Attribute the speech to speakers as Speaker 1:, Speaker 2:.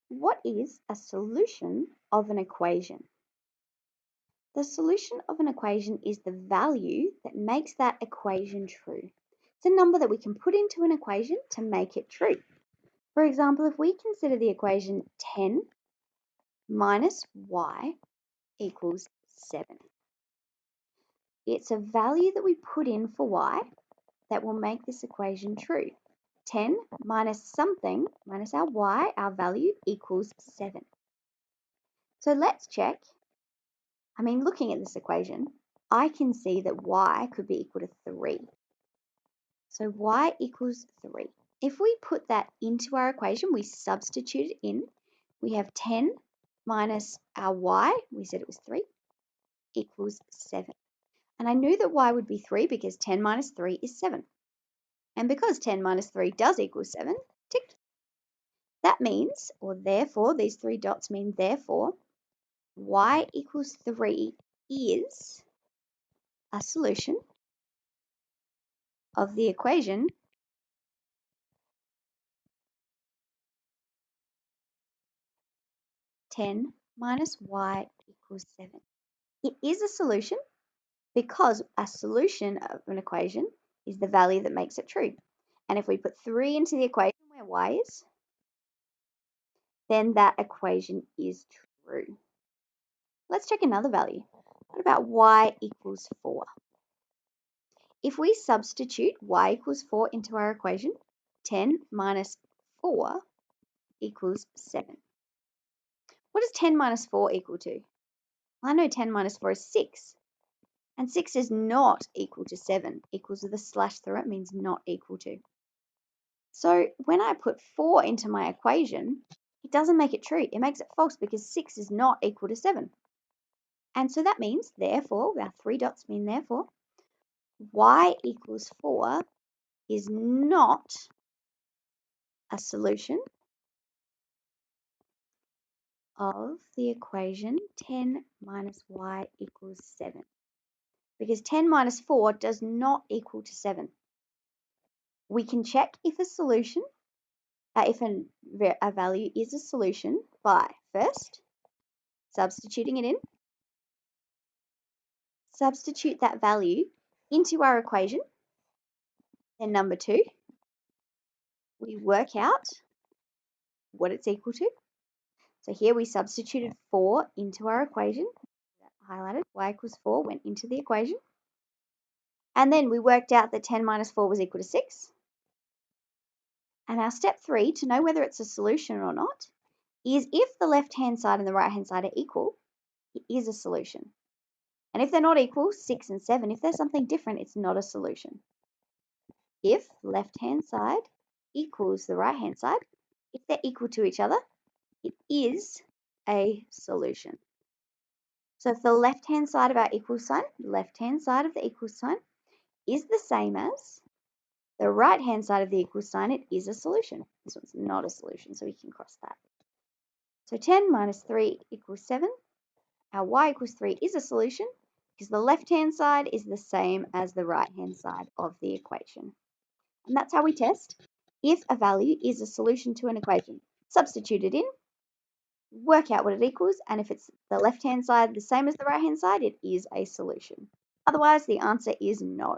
Speaker 1: What is a solution of an equation? The solution of an equation is the value that makes that equation true. It's a number that we can put into an equation to make it true. For example, if we consider the equation 10 minus y equals 7. It's a value that we put in for y that will make this equation true. 10 minus something, minus our y, our value, equals 7. So let's check. Looking at this equation, I can see that y could be equal to 3. So y equals 3. If we put that into our equation, we substitute it in. We have 10 minus our y, we said it was 3, equals 7. And I knew that y would be 3 because 10 minus 3 is 7. And because 10 minus 3 does equal 7, tick. That means, or therefore, these 3 dots mean therefore, y equals 3 is a solution of the equation 10 minus y equals 7. It is a solution because a solution of an equation is the value that makes it true. And if we put 3 into the equation where y is, then that equation is true. Let's check another value. What about y equals 4? If we substitute y equals 4 into our equation, 10 minus 4 equals 7. What does 10 minus 4 equal to? I know 10 minus 4 is 6. And 6 is not equal to 7. Equals with a slash through it means not equal to. So when I put 4 into my equation, it doesn't make it true. It makes it false because 6 is not equal to 7. And so that means, therefore, our 3 dots mean therefore, y equals 4 is not a solution of the equation 10 minus y equals 7. Because 10 minus 4 does not equal to 7. We can check if a value is a solution by first substituting it in. Substitute that value into our equation. Then number 2, we work out what it's equal to. So here we substituted 4 into our equation. Highlighted, y equals 4 went into the equation. And then we worked out that 10 minus 4 was equal to 6. And our step 3, to know whether it's a solution or not, is if the left-hand side and the right-hand side are equal, it is a solution. And if they're not equal, 6 and 7, if there's something different, it's not a solution. If left-hand side equals the right-hand side, if they're equal to each other, it is a solution. So if the left-hand side of our equal sign, left-hand side of the equal sign, is the same as the right-hand side of the equal sign, it is a solution. This one's not a solution, so we can cross that. So 10 minus 3 equals 7. Our y equals 3 is a solution because the left-hand side is the same as the right-hand side of the equation. And that's how we test if a value is a solution to an equation. Substitute it in, work out what it equals, and if it's the left-hand side the same as the right-hand side, it is a solution. Otherwise, the answer is no.